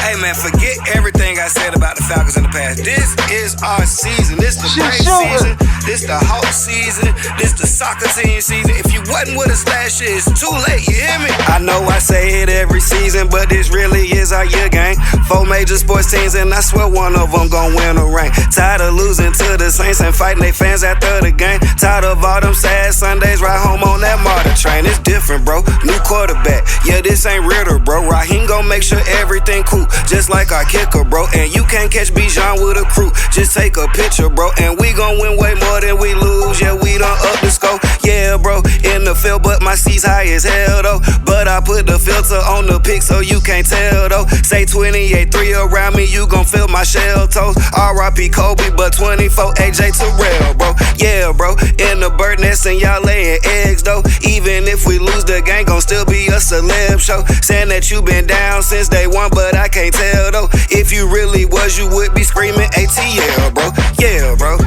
Hey man, forget everything I said about the Falcons in the past. This is our season. This the great season. This the Hawk season. This the soccer team season. If you wasn't with us last year, it's too late. You hear me? I know I say it every season, but this really is our year game. 4 major sports teams, and I swear one of them gon' win a ring. Tired of losing to the Saints and fighting they fans after the game. Tired of all them sad Sundays, right home on that martyr train. It's different, bro. New quarterback. Yeah, this ain't Ritter, bro. Raheem gon' make sure everything cool, just like our kicker, bro. And you can't catch Bijan with a crew. Just take a picture, bro. And we gon' win way more than we lose. Yeah, we done up the score. Yeah, bro. In the field, but my seat's high as hell, though. But I put the filter on the pic so you can't tell, though. Say 28-3 around me, you gon' feel my shell toes. R.I.P. Kobe, but 24 AJ Terrell, bro. Yeah, bro. In the bird nest and y'all laying eggs, though. Even if we lose, the game gon' still be a celeb show. Saying that you been down since day one, but I can't tell, though. If you really was, you would be screaming ATL, bro. Yeah, bro.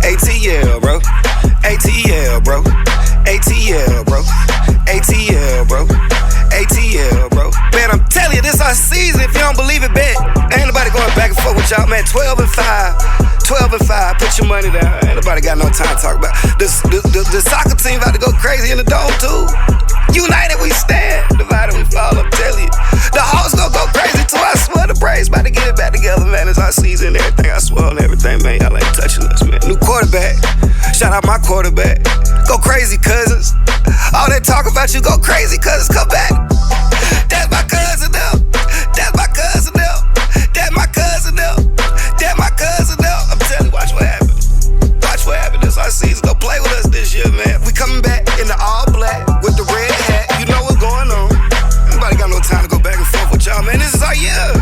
ATL, bro. ATL, bro. ATL, bro. ATL, bro. ATL, bro. Man, I'm telling you, this our season. If you don't believe it, bet. Ain't nobody going back and forth with y'all, man. 12-5. 12-5. Put your money down. Ain't nobody got no time to talk about. The soccer team about to go crazy in the dome, too. United we stand. Divided we fall, I'm telling you. The Hawks gonna go crazy, too. I swear the Braves about to get it back together, man. It's our season and everything. I swear on everything, man. Y'all ain't touching us, man. New quarterback. Shout out my quarterback. Go crazy, cousins. All that talk about you, go crazy, cousins. Come back. That's my cousin now. That's my cousin now. That's my cousin now. That's my cousin now. I'm telling you, watch what happens. Watch what happens. This our season. Go play with us this year, man. We coming back in the all black with the red hat. You know what's going on. Nobody got no time to go back and forth with y'all, man. This is our year.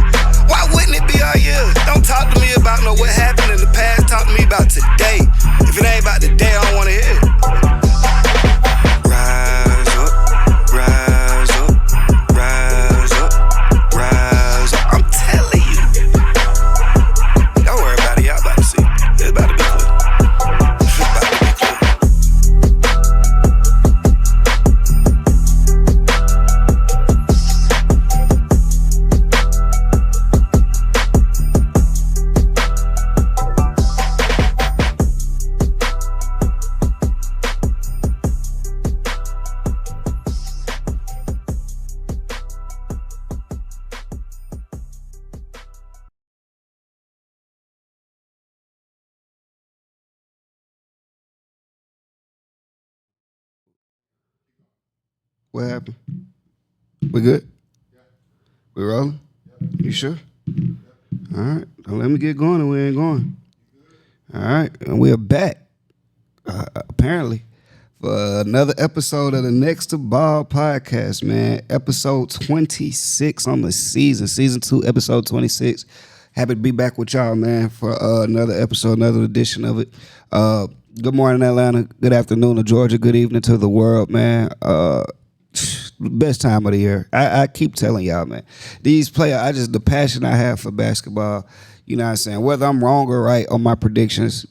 Why wouldn't it be our year? Don't talk to me about what happened in the past. Talk to me about today. If it ain't about today, I don't want to hear it. Rise up, rise up, rise up, rise up. I'm telling you. Don't worry about it. Y'all about to see. It's about to be clear. It's about to be clear. What happened? We good? We rolling? You sure? All right. Don't let me get going and we ain't going. All right. And we are back, apparently, for another episode of the Next2Ball podcast, man. Episode 26 on the season. Season 2, episode 26. Happy to be back with y'all, man, for another episode, another edition of it. Good morning, Atlanta. Good afternoon to Georgia. Good evening to the world, man. Best time of the year. I keep telling y'all, man. These players, the passion I have for basketball, you know what I'm saying? Whether I'm wrong or right on my predictions,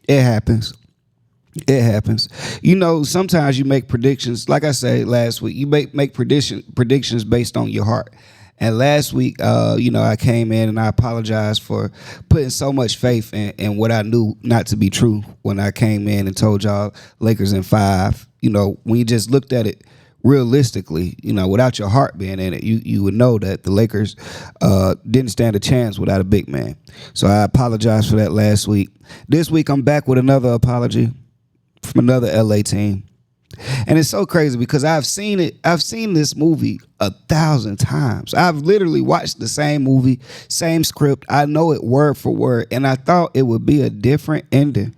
it happens. It happens. You know, sometimes you make predictions, like I said last week, you make predictions based on your heart. And last week, I came in and I apologized for putting so much faith in what I knew not to be true when I came in and told y'all Lakers in 5. You know, when you just looked at it realistically, you know, without your heart being in it, you would know that the Lakers didn't stand a chance without a big man. So I apologized for that last week. This week, I'm back with another apology from another LA team. And it's so crazy because I've seen this movie 1,000 times. I've literally watched the same movie, same script. I know it word for word, and I thought it would be a different ending.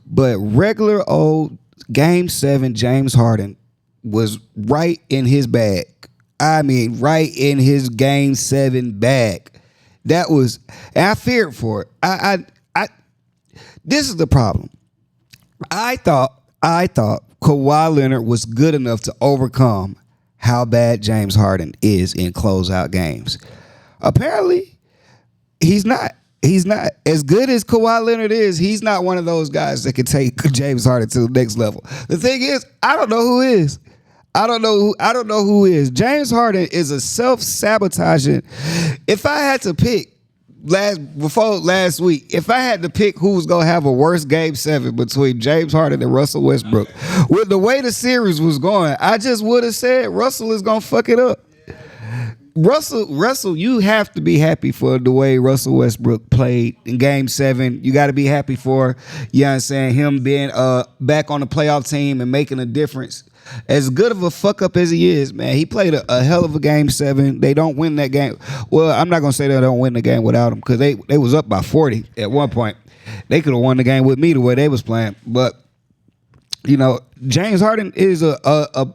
But regular old Game 7 James Harden was right in his bag. I mean, right in his Game 7 bag. That was, and I feared for it. I this is the problem. I thought Kawhi Leonard was good enough to overcome how bad James Harden is in closeout games. Apparently, he's not. He's not. As good as Kawhi Leonard is, he's not one of those guys that can take James Harden to the next level. The thing is, I don't know who is. I don't know who is. James Harden is a self-sabotaging. If I had to pick before last week, if I had to pick who was gonna have a worse game 7 between James Harden and Russell Westbrook, with the way the series was going, I just would have said Russell is gonna fuck it up. Russell, you have to be happy for the way Russell Westbrook played in Game 7. You got to be happy for, you know what I'm saying, him being back on the playoff team and making a difference. As good of a fuck up as he is, man, he played a hell of a Game 7. They don't win that game. Well, I'm not gonna say they don't win the game without him, because they was up by 40 at one point. They could have won the game with me the way they was playing. But you know, James Harden is a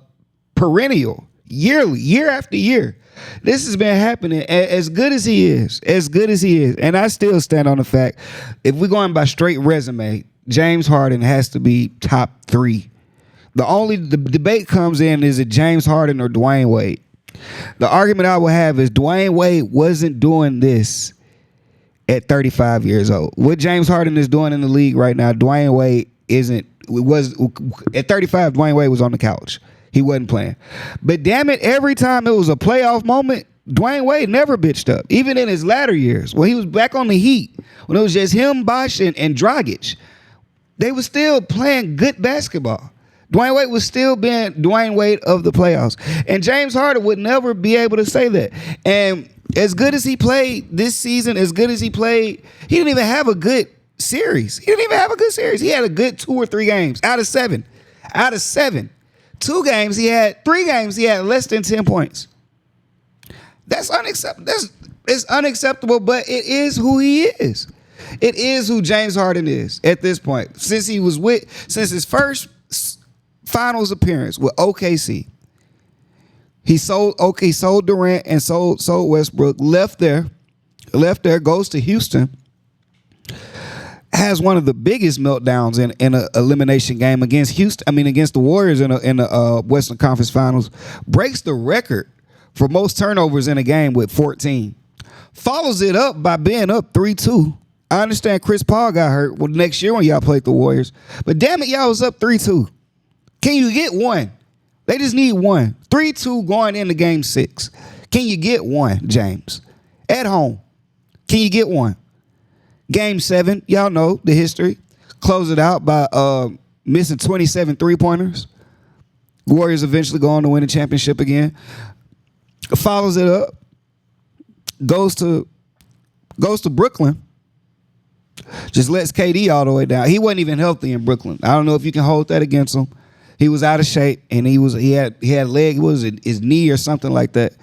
perennial, year after year. This has been happening. As good as he is, and I still stand on the fact, if we're going by straight resume, James Harden has to be top 3. The debate comes in, is it James Harden or Dwayne Wade? The argument I will have is Dwayne Wade wasn't doing this at 35 years old. What James Harden is doing in the league right now, Dwayne Wade isn't. At 35, Dwayne Wade was on the couch. He wasn't playing. But damn it, every time it was a playoff moment, Dwayne Wade never bitched up. Even in his latter years, when he was back on the Heat, when it was just him, Bosh, and Dragic, they were still playing good basketball. Dwayne Wade was still being Dwayne Wade of the playoffs. And James Harden would never be able to say that. And as good as he played this season, he didn't even have a good series. He had a good 2 or 3 games out of 7. 2 games he had, 3 games he had less than 10 points. That's unacceptable. It's unacceptable, but it is who he is. It is who James Harden is at this point. Since his first finals appearance with OKC, he sold Durant and sold Westbrook, left there, goes to Houston, has one of the biggest meltdowns in an elimination game against the Warriors in the Western Conference Finals, breaks the record for most turnovers in a game with 14. Follows it up by being up 3-2. I understand Chris Paul got hurt next year when y'all played the Warriors, but damn it, y'all was up 3-2. Can you get one? They just need one. 3-2 going into Game 6. Can you get one, James? At home. Can you get one? Game 7, y'all know the history. Close it out by missing 27 3-pointers. Warriors eventually go on to win the championship again. Follows it up. Goes to Brooklyn. Just lets KD all the way down. He wasn't even healthy in Brooklyn. I don't know if you can hold that against him. He was out of shape, and he had leg. Was it his knee or something like that?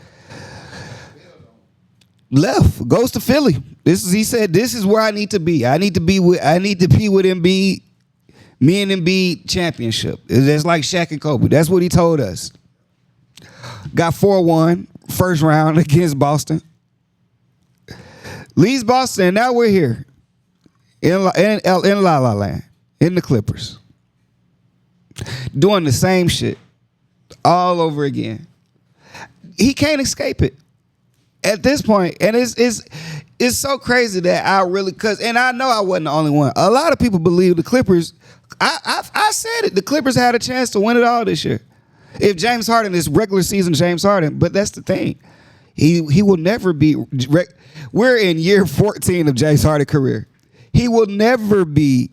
Left, goes to Philly. He said, this is where I need to be. I need to be with Embiid. Me and Embiid championship. It's like Shaq and Kobe. That's what he told us. Got 4-1 first round against Boston. Leaves Boston, and now we're here in La La Land, in the Clippers, doing the same shit all over again. He can't escape it at this point, and it's so crazy that and I know I wasn't the only one. A lot of people believe the Clippers. I said it. The Clippers had a chance to win it all this year if James Harden is regular season James Harden. But that's the thing. He will never be. We're in year 14 of James Harden's career. He will never be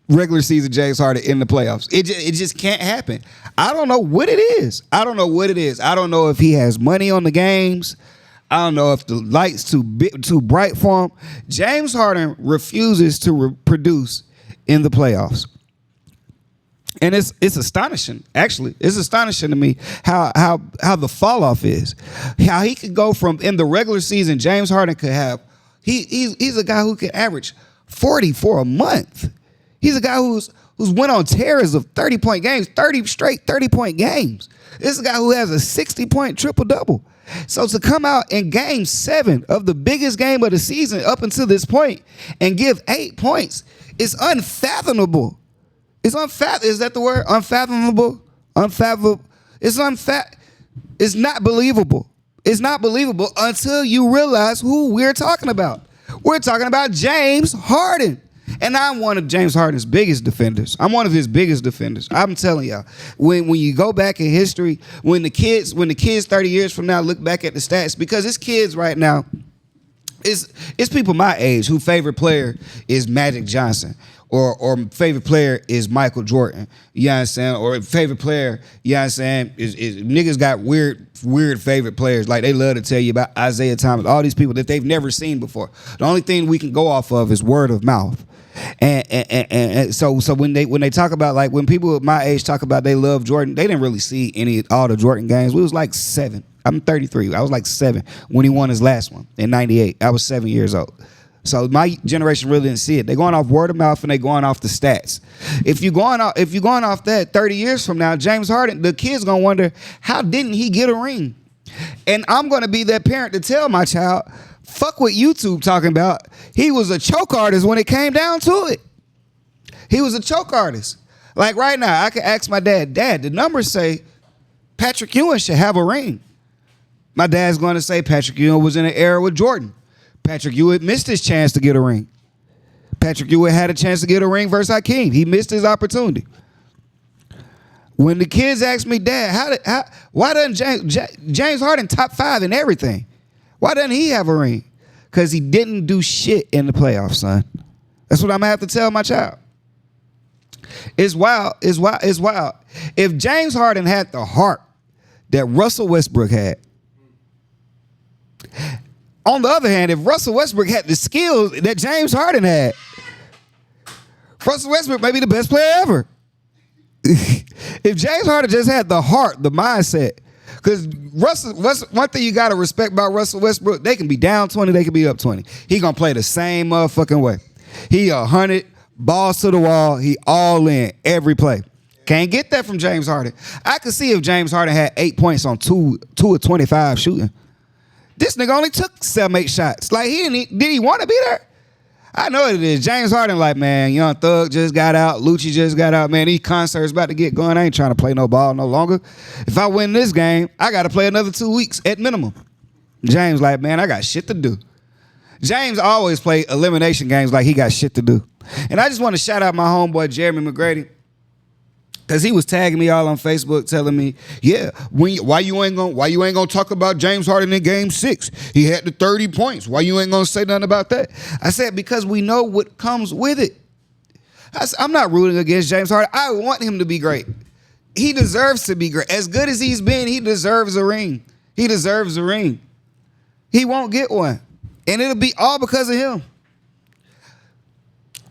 regular season James Harden in the playoffs. It just can't happen. I don't know what it is. I don't know if he has money on the games. I don't know if the light's too bright for him. James Harden refuses to produce in the playoffs. And it's astonishing, actually. It's astonishing to me how the fall off is. How he could go from, in the regular season, James Harden could have, he's a guy who could average 40 for a month. He's a guy who's went on tears of 30-point games, 30 straight 30-point games. This is a guy who has a 60-point triple-double. So to come out in Game 7 of the biggest game of the season up until this point and give 8 points is unfathomable. Is that the word? Unfathomable? Unfathomable. It's not believable. It's not believable until you realize who we're talking about. We're talking about James Harden. And I'm one of James Harden's biggest defenders. I'm one of his biggest defenders. I'm telling y'all, when you go back in history, when the kids 30 years from now look back at the stats, because it's kids right now, it's people my age whose favorite player is Magic Johnson. Or favorite player is Michael Jordan. You know what I'm saying? Or favorite player, you know what I'm saying, is niggas got weird favorite players. Like they love to tell you about Isaiah Thomas, all these people that they've never seen before. The only thing we can go off of is word of mouth. And so when they talk about, like, when people at my age talk about they love Jordan, they didn't really see all the Jordan games. We was like 7. I'm 33. I was like 7 when he won his last one in 98. I was 7 years old. So my generation really didn't see it. They're going off word of mouth and they're going off the stats. If you're going off that 30 years from now, James Harden, the kid's gonna wonder, how didn't he get a ring? And I'm gonna be that parent to tell my child, fuck what YouTube talking about. He was a choke artist when it came down to it. He was a choke artist. Like right now, I can ask my dad, the numbers say Patrick Ewing should have a ring. My dad's gonna say Patrick Ewing was in an era with Jordan. Patrick Ewing missed his chance to get a ring. Patrick Ewing had a chance to get a ring versus Hakeem. He missed his opportunity. When the kids ask me, Dad, why doesn't James Harden top 5 in everything? Why doesn't he have a ring? Because he didn't do shit in the playoffs, son. That's what I'm gonna have to tell my child. It's wild. It's wild. If James Harden had the heart that Russell Westbrook had, on the other hand, if Russell Westbrook had the skills that James Harden had, Russell Westbrook may be the best player ever. If James Harden just had the heart, the mindset, because one thing you got to respect about Russell Westbrook, they can be down 20, they can be up 20. He going to play the same motherfucking way. He 100, balls to the wall, he all in every play. Can't get that from James Harden. I could see if James Harden had 8 points on 2 of 25 shooting. This nigga only took 7, 8 shots. Like, did he want to be there? I know it is. James Harden like, man, Young Thug just got out. Lucci just got out. Man, these concerts about to get going. I ain't trying to play no ball no longer. If I win this game, I got to play another 2 weeks at minimum. James like, man, I got shit to do. James always play elimination games like he got shit to do. And I just want to shout out my homeboy, Jeremy McGrady. Because he was tagging me all on Facebook telling me, yeah, why you ain't gonna talk about James Harden in game 6? He had the 30 points. Why you ain't gonna say nothing about that? I said, because we know what comes with it. I'm not rooting against James Harden. I want him to be great. He deserves to be great. As good as he's been, he deserves a ring. He deserves a ring. He won't get one. And it'll be all because of him.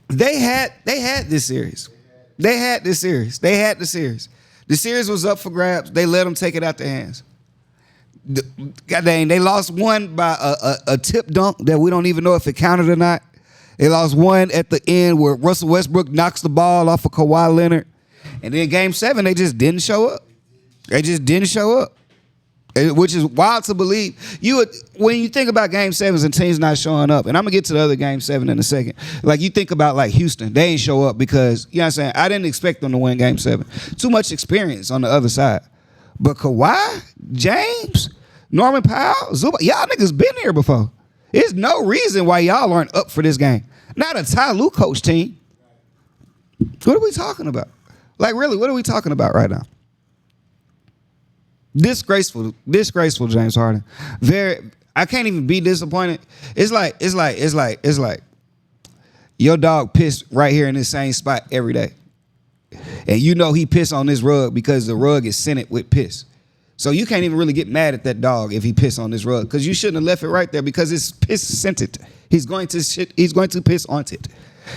They had this series. They had the series. The series was up for grabs. They let them take it out their hands. God dang, they lost one by a tip dunk that we don't even know if it counted or not. They lost one at the end where Russell Westbrook knocks the ball off of Kawhi Leonard. And then game 7, they just didn't show up. Which is wild to believe. When you think about game 7s and teams not showing up, and I'm gonna get to the other game 7 in a second. Like, you think about like Houston, they ain't show up because, you know what I'm saying, I didn't expect them to win game 7. Too much experience on the other side. But Kawhi, James, Norman Powell, Zubac, y'all niggas been here before. There's no reason why y'all aren't up for this game. Not a Ty Lue coach team. What are we talking about? Like, really, what are we talking about right now? Disgraceful James Harden. I can't even be disappointed. It's like your dog pissed right here in this same spot every day. And you know he pissed on this rug because the rug is scented with piss. So you can't even really get mad at that dog if he pissed on this rug, because you shouldn't have left it right there because it's piss scented. He's going to piss on it.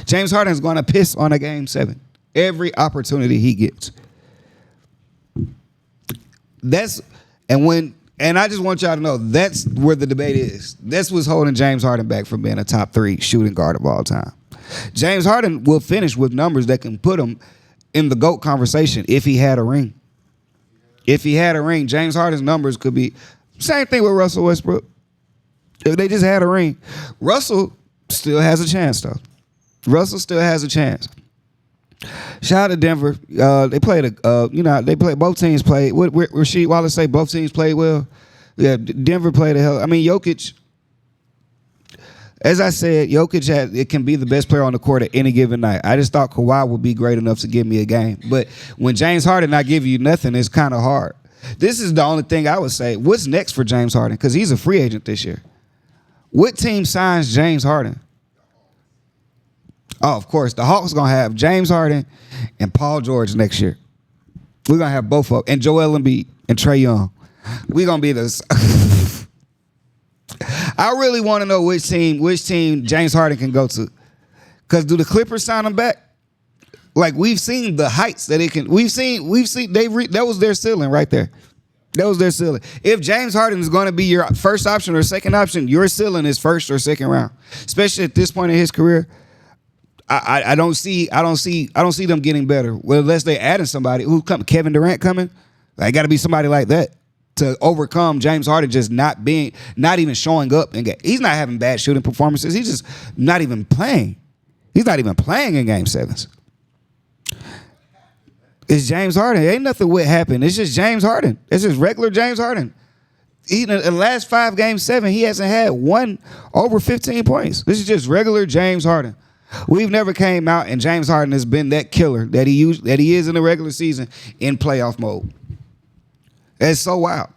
James Harden is going to piss on a game 7 every opportunity he gets. And I just want y'all to know that's where the debate is. That's what's holding James Harden back from being a top 3 shooting guard of all time. James Harden will finish with numbers that can put him in the GOAT conversation if he had a ring. If he had a ring, James Harden's numbers could be same thing with Russell Westbrook. If they just had a ring, Russell still has a chance though. Russell still has a chance. Shout out to Denver. They played both teams played. What Rasheed Wallace say? Both teams played well. Yeah, Denver played the hell. I mean, Jokic. As I said, it can be the best player on the court at any given night. I just thought Kawhi would be great enough to give me a game. But when James Harden not give you nothing, it's kind of hard. This is the only thing I would say. What's next for James Harden? Because he's a free agent this year. What team signs James Harden? Oh, of course. The Hawks going to have James Harden and Paul George next year. We're going to have both of them. And Joel Embiid and Trae Young. We're going to be this. I really want to know which team James Harden can go to. Because do the Clippers sign him back? Like, we've seen the heights that it can. That was their ceiling right there. That was their ceiling. If James Harden is going to be your first option or second option, your ceiling is first or second round. Especially at this point in his career. I don't see them getting better. Well, unless they're adding somebody. Kevin Durant coming? Like, got to be somebody like that to overcome James Harden just not even showing up. He's not having bad shooting performances. He's just not even playing. He's not even playing in Game 7s. It's James Harden. Ain't nothing what happened. It's just James Harden. It's just regular James Harden. In the last 5 Game 7, he hasn't had one over 15 points. This is just regular James Harden. We've never came out and James Harden has been that killer that he is in the regular season in playoff mode. It's so wild.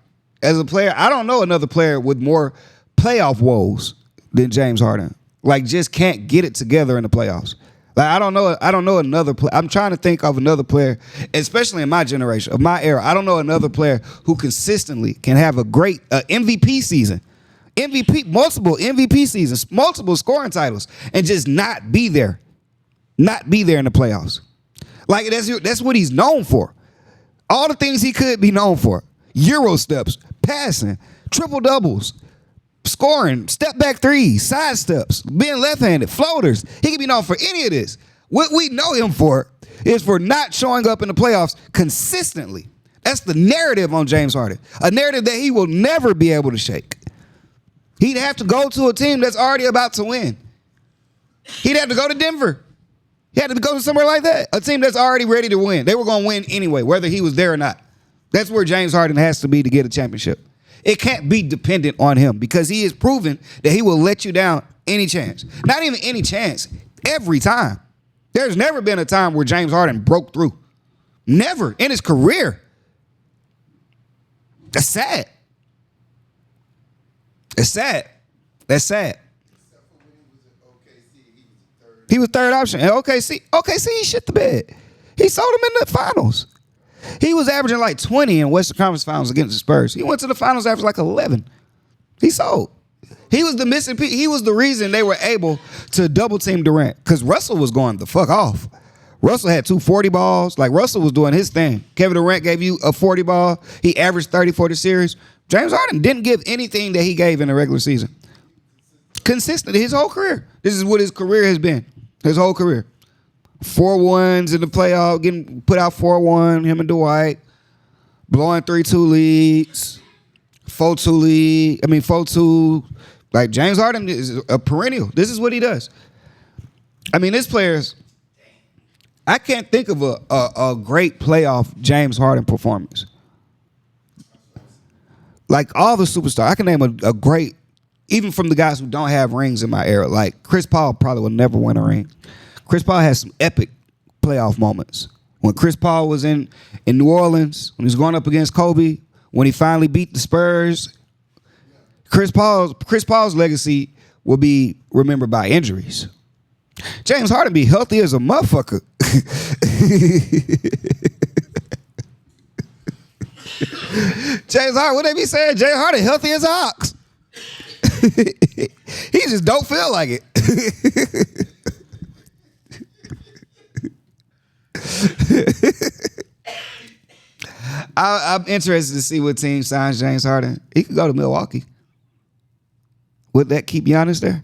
As a player, I don't know another player with more playoff woes than James Harden. Like, just can't get it together in the playoffs. Like, I don't know another player. I'm trying to think of another player, especially in my generation, of my era. I don't know another player who consistently can have a great MVP season, multiple MVP seasons, multiple scoring titles, and just not be there in the playoffs. Like, that's what he's known for. All the things he could be known for: Euro steps, passing, triple doubles, scoring, step back threes, side steps, being left-handed, floaters. He can be known for any of this. What we know him for is for not showing up in the playoffs consistently. That's the narrative on James Harden. A narrative that he will never be able to shake. He'd have to go to a team that's already about to win. He'd have to go to Denver. He had to go to somewhere like that. A team that's already ready to win. They were going to win anyway, whether he was there or not. That's where James Harden has to be to get a championship. It can't be dependent on him because he has proven that he will let you down any chance. Not even any chance, every time. There's never been a time where James Harden broke through. Never in his career. That's sad. It's sad. That's sad. He was third option. And OKC, he shit the bed. He sold him in the finals. He was averaging like 20 in Western Conference Finals against the Spurs. He went to the finals after like 11. He sold. He was the missing piece. He was the reason they were able to double team Durant because Russell was going the fuck off. Russell had 2 40 balls. Like, Russell was doing his thing. Kevin Durant gave you a 40 ball. He averaged 30 for the series. James Harden didn't give anything that he gave in the regular season. Consistent his whole career. This is what his career has been. His whole career. 4-1s in the playoff, getting put out 4-1, him and Dwight. Blowing 3-2 leads. 4-2 lead. 4-2. Like, James Harden is a perennial. This is what he does. This player's... I can't think of a great playoff James Harden performance. Like, all the superstars, I can name a great, even from the guys who don't have rings in my era. Like, Chris Paul probably will never win a ring. Chris Paul has some epic playoff moments. When Chris Paul was in New Orleans, when he was going up against Kobe, when he finally beat the Spurs, Chris Paul's legacy will be remembered by injuries. James Harden be healthy as a motherfucker. James Harden, what they be saying? James Harden healthy as an ox. He just don't feel like it. I'm interested to see what team signs James Harden. He could go to Milwaukee. Would that keep Giannis there?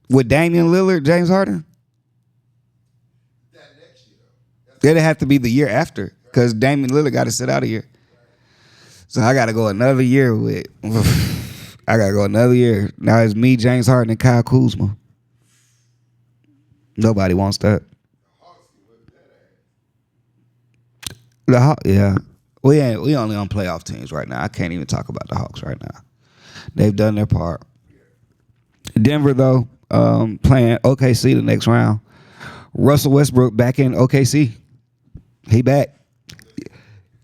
With Damian Lillard, James Harden? It'd have to be the year after because Damian Lillard got to sit out a year. So I got to go another year with. I got to go another year. Now it's me, James Harden, and Kyle Kuzma. Nobody wants that. Yeah. We only on playoff teams right now. I can't even talk about the Hawks right now. They've done their part. Denver though, playing OKC the next round. Russell Westbrook back in OKC. He back.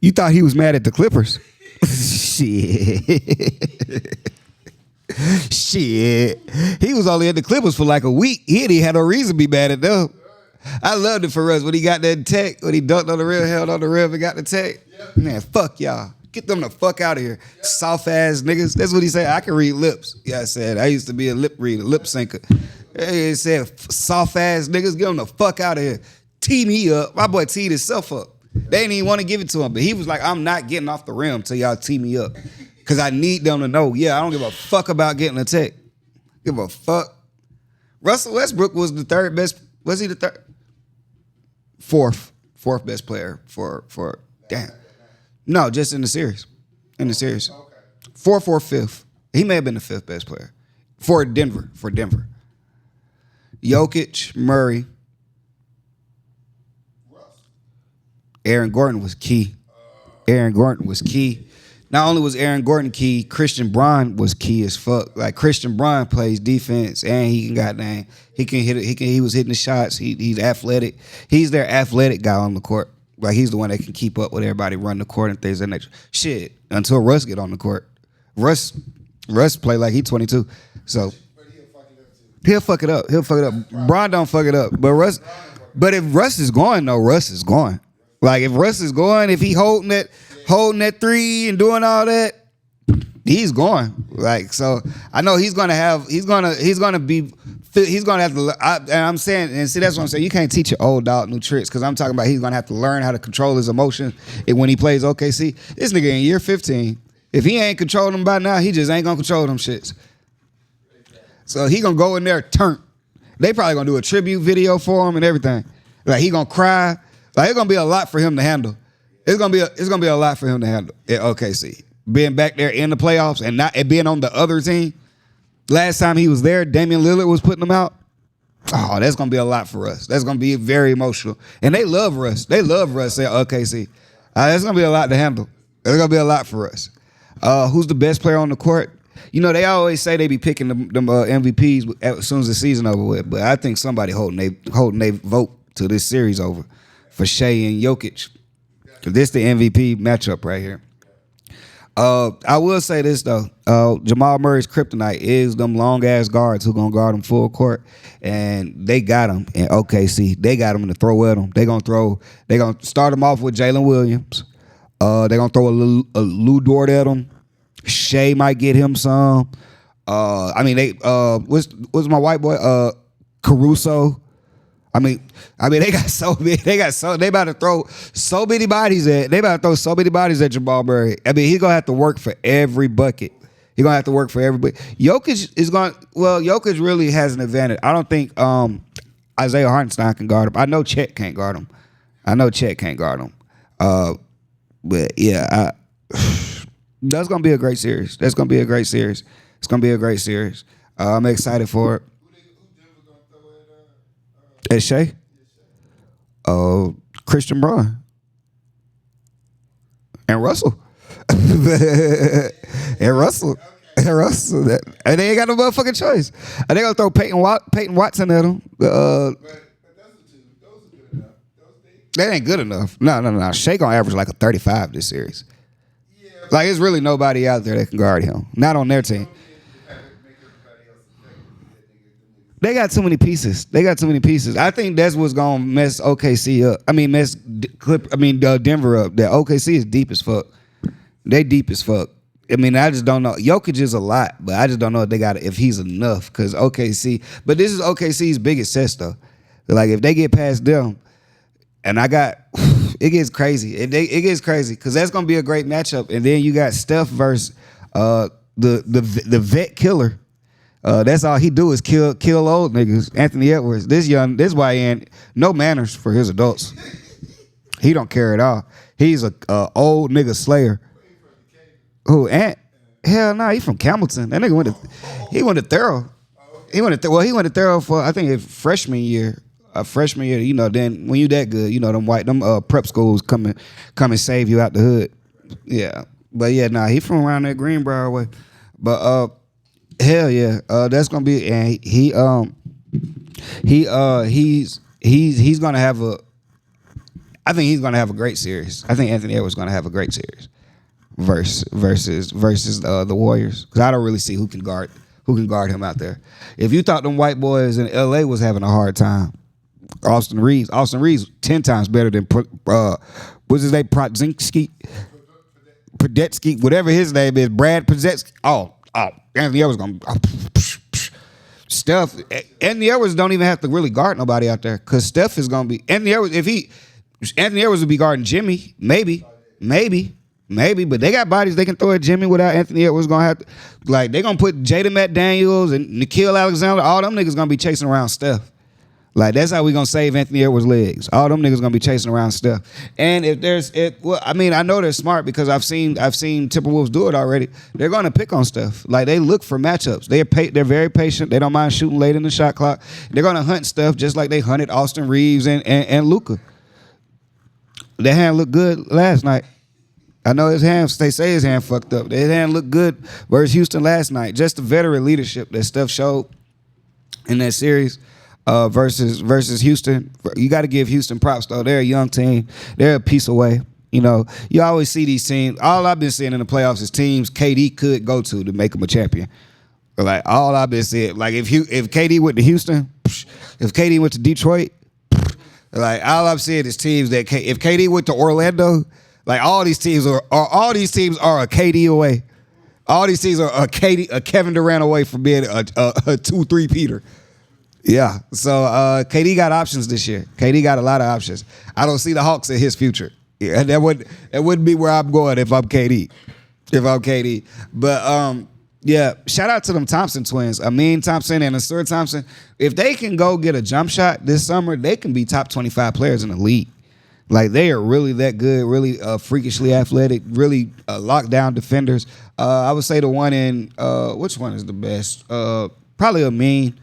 You thought he was mad at the Clippers? Shit. Shit. He was only at the Clippers for like a week. He had no reason to be mad at them. I loved it for Russ when he got that tech, when he dunked on the rim, held on the rim, and got the tech. Man, fuck y'all. Get them the fuck out of here. Soft ass niggas. That's what he said. I can read lips. Yeah, I said. I used to be a lip reader, lip syncer. He said, soft ass niggas, get them the fuck out of here. Tee me up. My boy teed himself up. They didn't even want to give it to him, but he was like, I'm not getting off the rim till y'all tee me up. Because I need them to know, I don't give a fuck about getting a tech. Give a fuck. Russell Westbrook was the third best. Was he the third? Fourth best player for damn. No, just in the series. In the series. Fourth or fifth. He may have been the fifth best player. For Denver. Jokic, Murray. Aaron Gordon was key. Not only was Aaron Gordon key, Christian Braun was key as fuck. Like Christian Braun plays defense and he can goddamn he can hit it. He was hitting the shots. He's athletic. He's their athletic guy on the court. Like he's the one that can keep up with everybody, run the court and things of that nature. Shit, until Russ get on the court. Russ play like he's 22. So he'll fuck it up. Braun don't fuck it up. But if Russ is going though, Russ is going. Like if Russ is going, if he holding that three and doing all that, he's going. Like so, I know he's gonna have to. I'm saying, and see that's what I'm saying. You can't teach an old dog new tricks because I'm talking about he's gonna have to learn how to control his emotions when he plays OKC. This nigga in year 15, if he ain't controlling them by now, he just ain't gonna control them shits. So he gonna go in there turn. They probably gonna do a tribute video for him and everything. Like he gonna cry. Like it's gonna be a lot for him to handle. It's gonna be a lot for him to handle at OKC. Being back there in the playoffs and being on the other team. Last time he was there, Damian Lillard was putting him out. Oh, that's gonna be a lot for us. That's gonna be very emotional. And they love Russ. They love Russ at OKC. That's gonna be a lot to handle. It's gonna be a lot for us. Who's the best player on the court? You know, they always say they be picking them MVPs as soon as the season over with, but I think somebody holding they vote to this series over for Shea and Jokic. This the MVP matchup right here. I will say this though, Jamal Murray's kryptonite is them long ass guards who gonna guard him full court, and they got him in OKC. They got him to throw at him. They gonna start him off with Jalen Williams. They gonna throw a Lou Dort at him. Shea might get him some. What's my white boy? Caruso. They about to throw so many bodies at Jamal Murray. I mean, he's gonna have to work for every bucket. He's gonna have to work for everybody. Jokic really has an advantage. I don't think Isaiah Hartenstein can guard him. I know Chet can't guard him. But yeah, that's gonna be a great series. It's gonna be a great series. I'm excited for it. At Shea? Christian Braun. And Russell. And Russell. And they ain't got no motherfucking choice. And they gonna throw Peyton Watson at him. But those are good enough. That ain't good enough. No. Shea gonna average like a 35 this series. Yeah, like there's really nobody out there that can guard him. Not on their team. They got too many pieces. I think that's what's gonna mess OKC up. Denver up. That OKC is deep as fuck. They deep as fuck. I mean, I just don't know. Jokic is a lot, but I just don't know if he's enough. Cause OKC, but this is OKC's biggest test though. Like if they get past them, and it gets crazy. It gets crazy because that's gonna be a great matchup. And then you got Steph versus the vet killer. That's all he do is kill old niggas. Anthony Edwards. This why he ain't no manners for his adults. He don't care at all. He's a old nigga slayer. Who? Ant? Hell no, he from Campbellton. That nigga went to Thurl. He went to Thurl for I think his freshman year. You know, then when you that good, you know them prep schools come and save you out the hood. Yeah, but yeah, he from around that Greenbrier way. But Hell yeah. That's gonna be and he's gonna have a. I think he's gonna have a great series. I think Anthony Edwards gonna have a great series. Versus the Warriors, because I don't really see who can guard him out there. If you thought them white boys in LA was having a hard time, Austin Reeves 10 times better than what's his name, Podetsky, whatever his name is, Brad Podetsky. Oh, Anthony Edwards gonna Steph. Anthony Edwards don't even have to really guard nobody out there, because Steph is gonna be Anthony Edwards. Anthony Edwards would be guarding Jimmy, maybe, but they got bodies they can throw at Jimmy without Anthony Edwards gonna have to. Like, they gonna put Jada McDaniels and Nikhil Alexander, all them niggas gonna be chasing around Steph. Like, that's how we gonna save Anthony Edwards' legs. All them niggas gonna be chasing around Steph. And I know they're smart, because I've seen Timberwolves do it already. They're gonna pick on Steph. Like, they look for matchups. They're very patient. They don't mind shooting late in the shot clock. They're gonna hunt Steph just like they hunted Austin Reeves and Luka. Their hand looked good last night. I know they say his hand fucked up. His hand looked good versus Houston last night. Just the veteran leadership that Steph showed in that series versus Houston. You got to give Houston props, though. They're a young team. They're a piece away. You know, you always see these teams. All I've been seeing in the playoffs is teams KD could go to make them a champion. Like, all I've been seeing, like, if KD went to Houston, if KD went to Detroit, like, all I'm seeing is teams that if KD went to Orlando. Like, all these teams are a KD away. All these teams are a Kevin Durant away from being a 2-3 Peter. Yeah. So KD got options this year. KD got a lot of options. I don't see the Hawks in his future. Yeah, that wouldn't be where I'm going if I'm KD. But yeah, shout out to them Thompson twins, Amin Thompson and Asur Thompson. If they can go get a jump shot this summer, they can be top 25 players in the league. Like, they are really that good, really freakishly athletic, really lockdown defenders. I would say the one in, which one is the best? Probably Amin.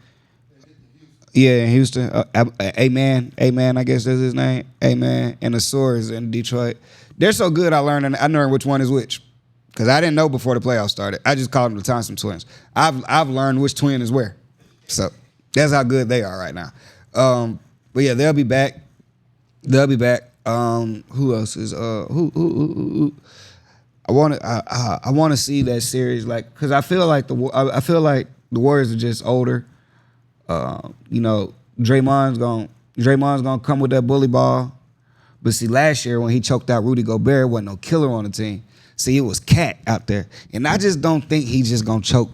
Yeah, in Houston. Amen, I guess that's his name. Amen. And Asur is in Detroit. They're so good, I learned which one is which. Because I didn't know before the playoffs started. I just called them the Thompson twins. I've learned which twin is where. So that's how good they are right now. But yeah, they'll be back. Who else is who? I want to see that series, like, because I feel like the Warriors are just older. You know, Draymond's gonna come with that bully ball. But see, last year when he choked out Rudy Gobert, wasn't no killer on the team. See, it was Cat out there, and I just don't think he's just gonna choke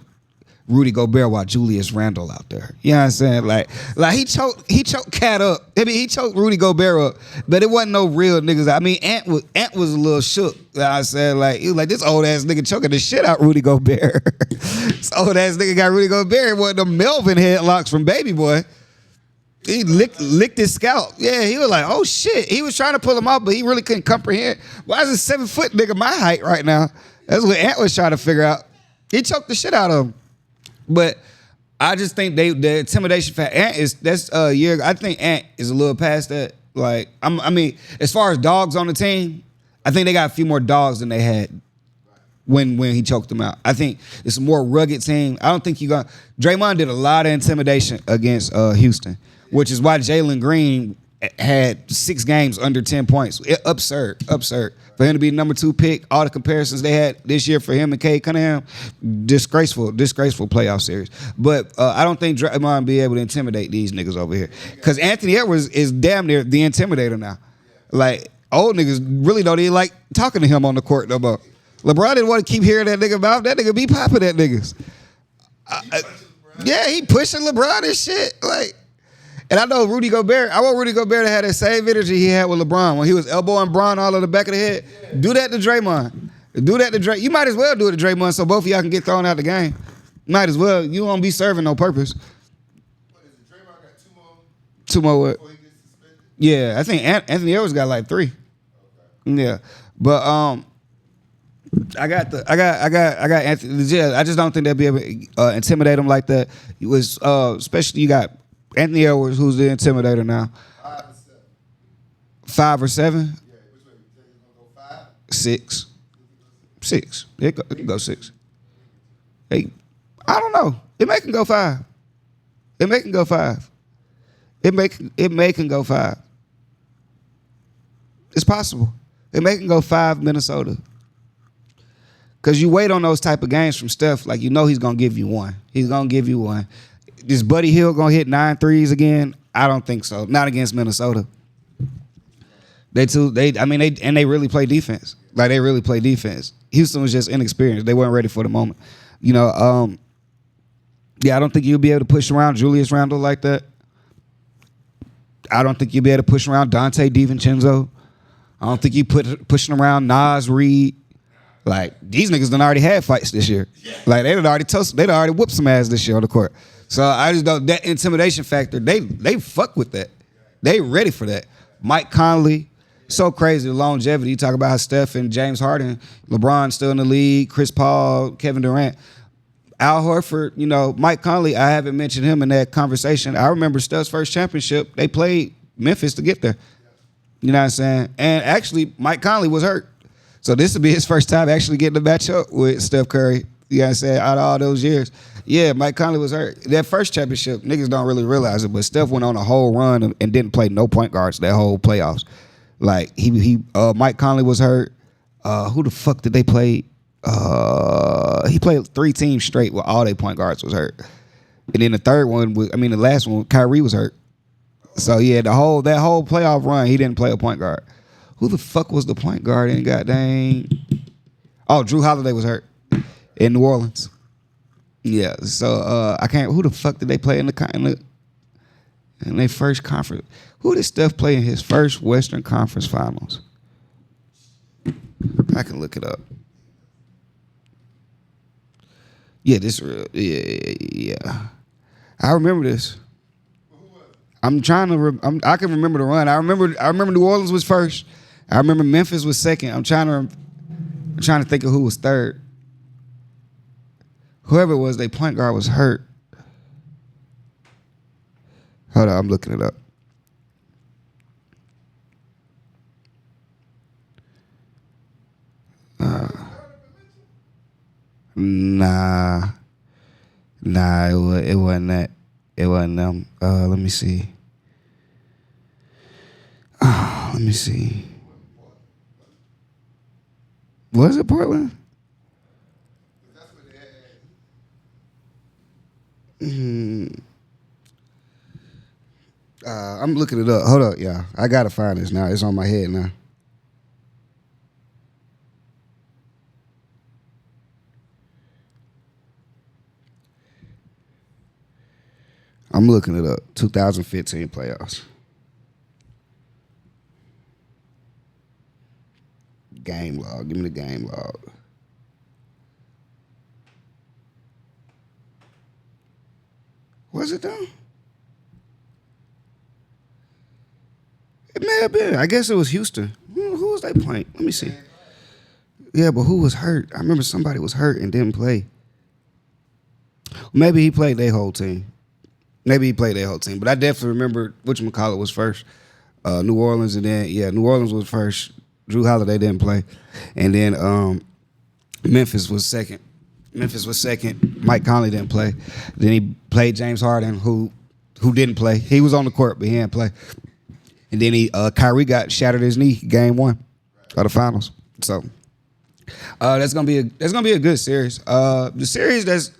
Rudy Gobert while Julius Randle out there. You know what I'm saying? Like he choked Cat up. I mean, he choked Rudy Gobert up, but it wasn't no real niggas. I mean, Ant was a little shook. You know what I said, like, he was like, this old ass nigga choking the shit out Rudy Gobert. This old ass nigga got Rudy Gobert. It wasn't the Melvin headlocks from Baby Boy. He licked his scalp. Yeah, he was like, oh shit. He was trying to pull him out, but he really couldn't comprehend. Why is a 7 foot nigga my height right now? That's what Ant was trying to figure out. He choked the shit out of him. But I just think the intimidation factor, that's a year. I think Ant is a little past that. Like, I mean, as far as dogs on the team, I think they got a few more dogs than they had when he choked them out. I think it's a more rugged team. I don't think Draymond did a lot of intimidation against Houston, which is why Jalen Green had 6 games under 10 points. Absurd. For him to be number 2 pick, all the comparisons they had this year for him and Cade Cunningham, disgraceful playoff series. But I don't think Draymond be able to intimidate these niggas over here. Because Anthony Edwards is damn near the intimidator now. Like, old niggas really don't even like talking to him on the court no more. LeBron didn't want to keep hearing that nigga mouth. That nigga be popping at niggas. Yeah, he pushing LeBron and shit. Like, and I know Rudy Gobert. I want Rudy Gobert to have that same energy he had with LeBron when he was elbowing Bron all in the back of the head. Yeah. Do that to Draymond. You might as well do it to Draymond so both of y'all can get thrown out the game. Might as well. You won't be serving no purpose. What is it? Draymond got 2 more. 2 more what? Before he gets suspended? Yeah, I think Anthony Edwards got like 3. Okay. Yeah, but I got Anthony. Yeah, I just don't think they'll be able to intimidate him like that. It was especially you got Anthony Edwards, who's the intimidator now. 5 or 7. 5 or 7? Yeah, which way? You think it's gonna go 5? 6. 6. It can go 6. Hey, I don't know. It may can go 5. It may can go 5. It may can go 5. It's possible. It may can go 5 Minnesota. Because you wait on those type of games from Steph, like you know he's going to give you one. He's going to give you one. Is Buddy Hield going to hit 9 threes again? I don't think so. Not against Minnesota. They really play defense. Like they really play defense. Houston was just inexperienced. They weren't ready for the moment. You know, I don't think you'll be able to push around Julius Randle like that. I don't think you'll be able to push around Dante DiVincenzo. I don't think you pushing around Nas Reed. Like, these niggas done already had fights this year. Like, they done already whooped some ass this year on the court. So I just don't, that intimidation factor, they fuck with that. They ready for that. Mike Conley, so crazy, the longevity. You talk about how Steph and James Harden, LeBron still in the league, Chris Paul, Kevin Durant. Al Horford, you know, Mike Conley, I haven't mentioned him in that conversation. I remember Steph's first championship, they played Memphis to get there. You know what I'm saying? And actually, Mike Conley was hurt. So this would be his first time actually getting to match up with Steph Curry. You know what I'm saying? Out of all those years. Yeah, Mike Conley was hurt. That first championship, niggas don't really realize it, but Steph went on a whole run and didn't play no point guards that whole playoffs. Like, Mike Conley was hurt. Who the fuck did they play? He played 3 teams straight where all their point guards was hurt. And then the last one, Kyrie was hurt. So yeah, that whole playoff run, he didn't play a point guard. Who the fuck was the point guard in goddamn? Oh, Drew Holiday was hurt in New Orleans. Yeah, so I can't. Who the fuck did they play in their first conference? Who did Steph play in his first Western Conference Finals? I can look it up. Yeah, this real. Yeah. I remember this. I'm trying to. I can remember the run. I remember New Orleans was first. I remember Memphis was second. I'm trying to think of who was third. Whoever it was, their point guard was hurt. Hold on, I'm looking it up. Nah, it wasn't that. It wasn't them. Let me see. Let me see. Was it Portland? I'm looking it up. Hold up, y'all. I gotta find this now. It's on my head now. I'm looking it up. 2015 playoffs. Game log. Give me the game log. Was it though? It may have been. I guess it was Houston. Who was they playing? Let me see. Yeah, but who was hurt? I remember somebody was hurt and didn't play. Maybe he played their whole team. But I definitely remember whatchamacallit was first. New Orleans, and then, New Orleans was first. Drew Holiday didn't play. And then Memphis was second. Mike Conley didn't play. Then he played James Harden, who didn't play. He was on the court, but he didn't play. And then Kyrie got shattered his knee game 1 of the finals. So that's gonna be a good series. The series that's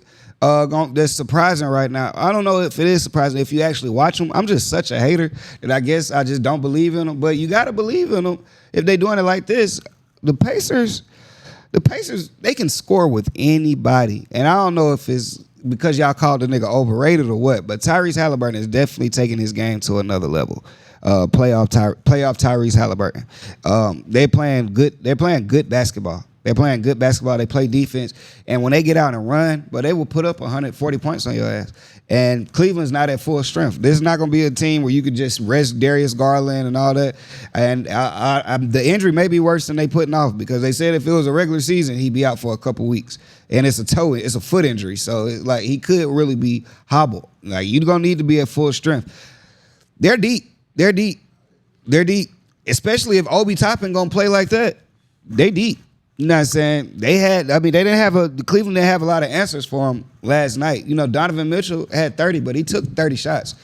surprising right now. I don't know if it is surprising if you actually watch them. I'm just such a hater that I guess I just don't believe in them. But you gotta believe in them if they're doing it like this. The Pacers, they can score with anybody. And I don't know if it's because y'all called the nigga overrated or what, but Tyrese Halliburton is definitely taking his game to another level. Playoff Tyrese Halliburton. They're playing good basketball. They play defense. And when they get out and run, but they will put up 140 points on your ass. And Cleveland's not at full strength. This is not going to be a team where you could just rest Darius Garland and all that. And the injury may be worse than they putting off because they said if it was a regular season, he'd be out for a couple weeks. And it's a foot injury. So he could really be hobbled. Like, you're going to need to be at full strength. They're deep. Especially if Obi Toppin going to play like that. They deep. You know what I'm saying? They didn't have Cleveland didn't have a lot of answers for him last night. You know, Donovan Mitchell had 30, but he took 30 shots.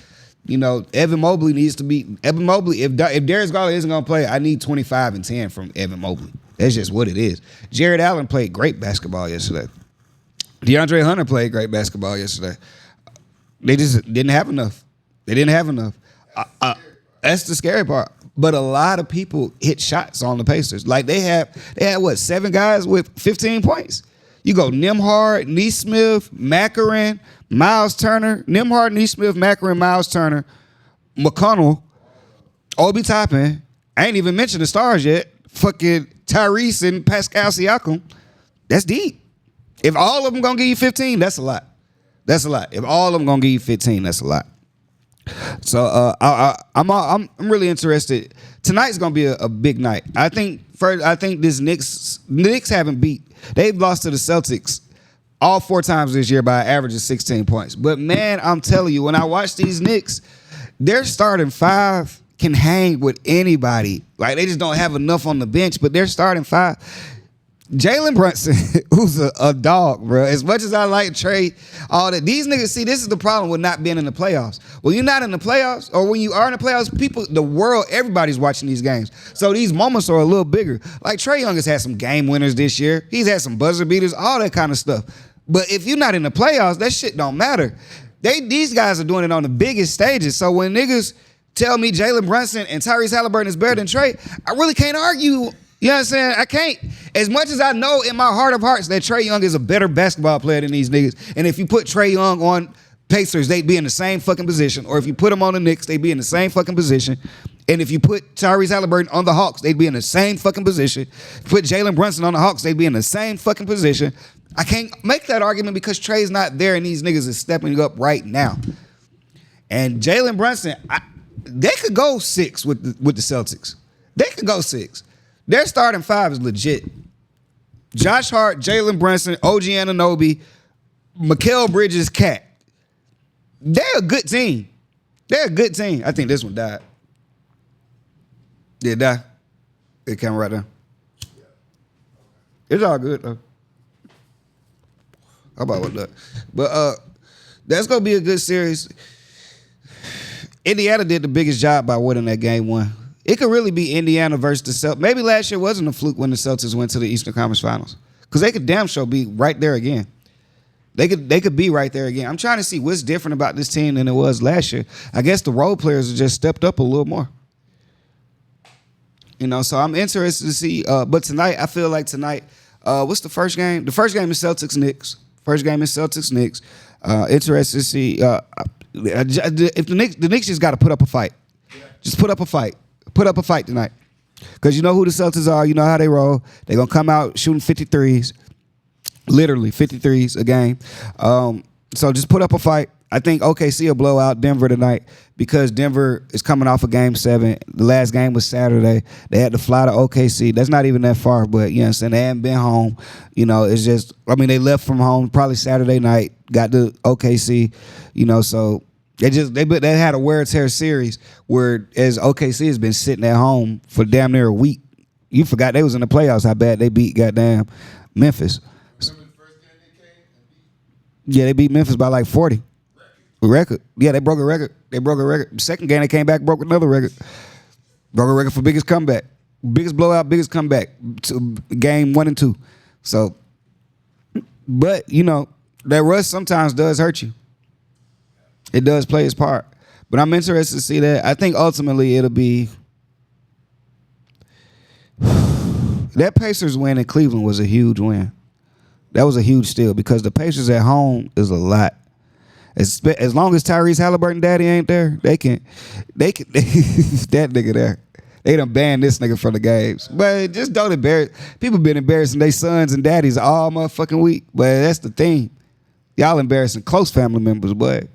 You know, Evan Mobley needs to be Evan Mobley. If Darius Garland isn't gonna play, I need 25 and 10 from Evan Mobley. That's just what it is. Jared Allen played great basketball yesterday. DeAndre Hunter played great basketball yesterday. They just didn't have enough. They didn't have enough. That's the scary part. But a lot of people hit shots on the Pacers. Like they had what, 7 guys with 15 points. You go Nembhard, Neesmith, Makarin, Miles Turner, Nembhard, Neesmith, Makarin, Miles Turner, McConnell, Obi Toppin. I ain't even mentioned the stars yet. Fucking Tyrese and Pascal Siakam. That's deep. If all of them gonna give you 15, that's a lot. That's a lot. If all of them gonna give you 15, that's a lot. So I'm really interested. Tonight's gonna be a big night. I think this Knicks haven't beat. They've lost to the Celtics all 4 times this year by an average of 16 points. But man, I'm telling you, when I watch these Knicks, their starting 5 can hang with anybody. Like they just don't have enough on the bench. But their starting 5. Jalen Brunson, who's a dog, bro. As much as I like Trey, all that, these niggas, see, this is the problem with not being in the playoffs. When you're not in the playoffs, or when you are in the playoffs, people, the world, everybody's watching these games. So these moments are a little bigger. Like Trey Young has had some game winners this year. He's had some buzzer beaters, all that kind of stuff. But if you're not in the playoffs, that shit don't matter. These guys are doing it on the biggest stages. So when niggas tell me Jalen Brunson and Tyrese Halliburton is better than Trey, I really can't argue. You know what I'm saying? I can't. As much as I know in my heart of hearts that Trey Young is a better basketball player than these niggas, and if you put Trey Young on Pacers, they'd be in the same fucking position. Or if you put him on the Knicks, they'd be in the same fucking position. And if you put Tyrese Halliburton on the Hawks, they'd be in the same fucking position. Put Jalen Brunson on the Hawks, they'd be in the same fucking position. I can't make that argument because Trey's not there and these niggas is stepping up right now. And Jalen Brunson, they could go 6 with the Celtics. They could go 6. Their starting 5 is legit. Josh Hart, Jalen Brunson, OG Anunoby, Mikal Bridges, Cat. They're a good team. They're a good team. I think this one died. Did it die? It came right there. It's all good though. How about what that? But that's gonna be a good series. Indiana did the biggest job by winning that game 1. It could really be Indiana versus the Celtics. Maybe last year wasn't a fluke when the Celtics went to the Eastern Conference Finals. Because they could damn sure be right there again. They could be right there again. I'm trying to see what's different about this team than it was last year. I guess the role players have just stepped up a little more. You know, so I'm interested to see. But tonight, I feel like tonight, what's the first game? The first game is Celtics-Knicks. Interested to see if the Knicks just got to put up a fight. Just put up a fight. Put up a fight tonight. Because you know who the Celtics are. You know how they roll. They're going to come out shooting 53s. Literally 53s a game. So just put up a fight. I think OKC will blow out Denver tonight because Denver is coming off of Game 7. The last game was Saturday. They had to fly to OKC. That's not even that far, but you know what I'm saying? They haven't been home. You know, it's just, I mean, they left from home probably Saturday night, got to OKC, you know, so they had a wear tear series where as OKC has been sitting at home for damn near a week. You forgot they was in the playoffs, how bad they beat goddamn Memphis. Remember the first game they came and beat? Yeah, they beat Memphis by like 40. Record. Yeah, they broke a record. The second game they came back, broke another record. Broke a record for biggest comeback. Biggest blowout, biggest comeback. Game 1 and 2. So, but, you know, that rush sometimes does hurt you. It does play its part. But I'm interested to see that. I think ultimately it'll be that Pacers win in Cleveland was a huge win. That was a huge steal because the Pacers at home is a lot. As long as Tyrese Halliburton daddy ain't there, they can that nigga there. They done banned this nigga from the games. But just don't embarrass. People been embarrassing their sons and daddies all motherfucking week. But that's the thing. Y'all embarrassing close family members, but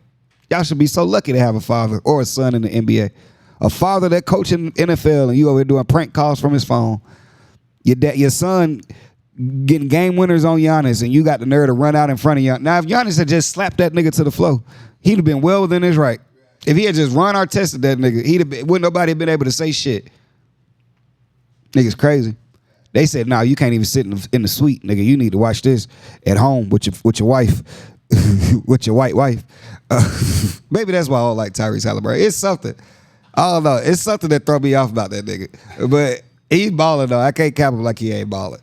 y'all should be so lucky to have a father or a son in the NBA. A father that coaching NFL and you over here doing prank calls from his phone. Your son getting game winners on Giannis and you got the nerve to run out in front of Giannis. Now, if Giannis had just slapped that nigga to the floor, he'd have been well within his right. If he had just run or tested that nigga, wouldn't nobody have been able to say shit. Nigga's crazy. They said, "No, you can't even sit in the suite, nigga. You need to watch this at home with your wife, with your white wife." Maybe that's why I don't like Tyrese Halliburton. It's something. I don't know. It's something that throw me off about that nigga. But he's balling though. I can't cap him like he ain't balling.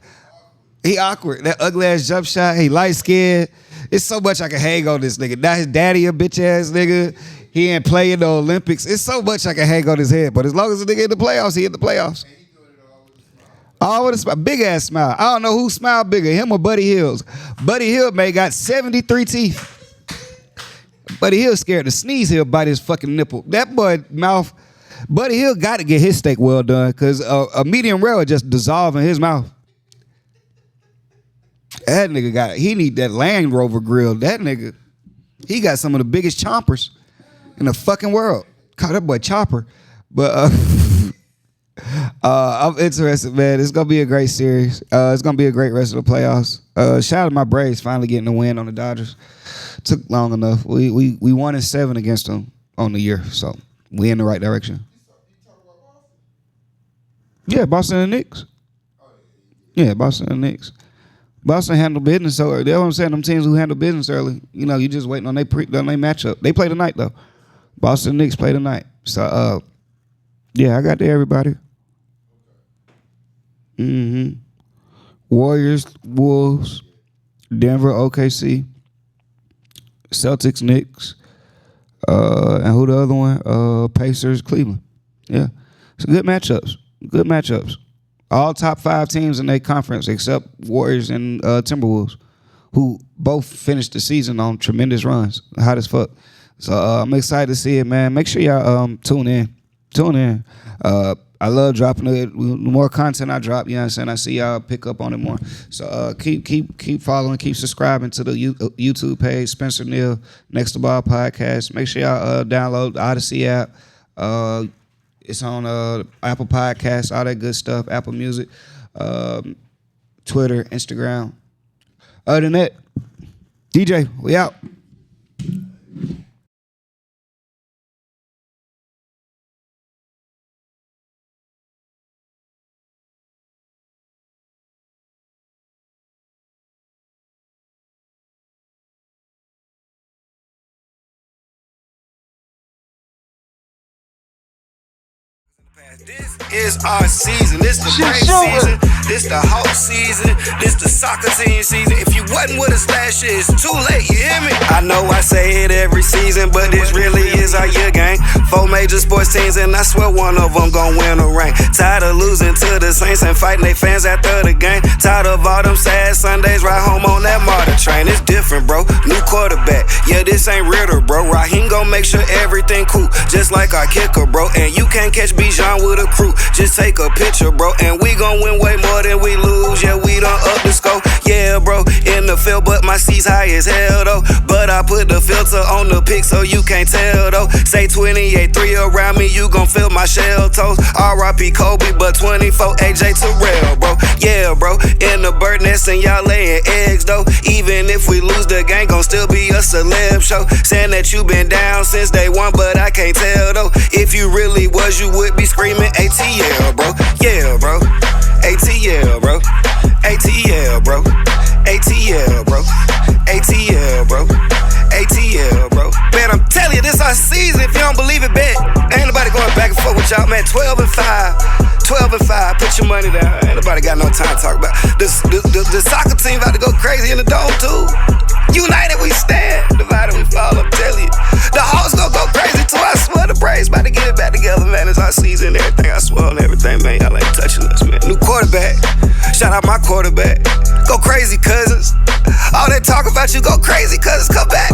He awkward. That ugly ass jump shot. He light skinned. It's so much I can hang on this nigga. Now his daddy a bitch ass nigga. He ain't playing the Olympics. It's so much I can hang on his head. But as long as the nigga in the playoffs, he in the playoffs. All with a smile. Big ass smile. I don't know who smiled bigger, him or Buddy Hills. Buddy Hill may got 73 teeth. Buddy Hill scared to sneeze, he'll bite his fucking nipple. That boy mouth, Buddy Hill got to get his steak well done because a medium rare will just dissolve in his mouth. That nigga he need that Land Rover grill. That nigga, he got some of the biggest chompers in the fucking world. Call that boy Chopper. But I'm interested, man. It's gonna be a great series. It's gonna be a great rest of the playoffs. Shout out to my Braves finally getting a win on the Dodgers. Took long enough. We won in 7 against them on the year, so we in the right direction. Yeah, Boston and Knicks. Yeah, Boston and Knicks. Boston handle business, so that's what I'm saying. Them teams who handle business early, you know, you just waiting on their matchup. They play tonight though. Boston and Knicks play tonight. So yeah, I got to everybody. Warriors, Wolves, Denver, OKC, Celtics, Knicks, and who the other one? Pacers, Cleveland. Yeah, so good matchups. Good matchups. All top 5 teams in their conference except Warriors and Timberwolves, who both finished the season on tremendous runs. Hot as fuck. So I'm excited to see it, man. Make sure y'all tune in. Tune in. I love dropping it. The more content I drop, you know what I'm saying? I see y'all pick up on it more. So keep following, keep subscribing to the YouTube page, Spencer Neal, Next2Ball podcast. Make sure y'all download the Odyssey app. It's on Apple Podcasts, all that good stuff, Apple Music, Twitter, Instagram. Other than that, DJ, we out. This is our season. This the break season. This the Hawk season. This the soccer team season. If you wasn't with us last year, it's too late. You hear me? I know I say it every season, but this really is our year game. 4 major sports teams, and I swear one of them gon' win a ring. Tired of losing to the Saints and fighting they fans after the game. Tired of all them sad Sundays, right home on that martyr train. It's different, bro. New quarterback. Yeah, this ain't Ritter, bro. Raheem gon' make sure everything cool, just like our kicker, bro. And you can't catch Bijan with a crew. Just take a picture, bro, and we gon' win way more than we lose. Yeah, we done up the score. Yeah, bro, in the field, but my seat's high as hell, though. But I put the filter on the pic so you can't tell, though. Say 28-3 around me, you gon' feel my shell toes. R.I.P. Kobe, but 24 AJ Terrell, bro. Yeah, bro, in the bird nest and y'all laying eggs, though. Even if we lose, the game gon' still be a celeb show. Saying that you been down since day one, but I can't tell, though. If you really was, you would be screaming ATL, bro. Yeah, bro. ATL, bro. ATL, bro. ATL, bro. ATL, bro. ATL, bro. Man, I'm telling you, this our season. If you don't believe it, bet. Ain't nobody going back and forth with y'all, man. 12-5. 12-5. Put your money down. Ain't nobody got no time to talk about. The soccer team about to go crazy in the dome, too. United we stand. Divided we fall, I'm telling you. The Hawks gonna go crazy, too. I swear the Braves about to get it back together, man. It's our season, everything. I swear on everything, man. Y'all ain't touching us, man. New quarterback. Shout out my quarterback. Go crazy, cousins. All that talk about you, go crazy, cousins. Come back.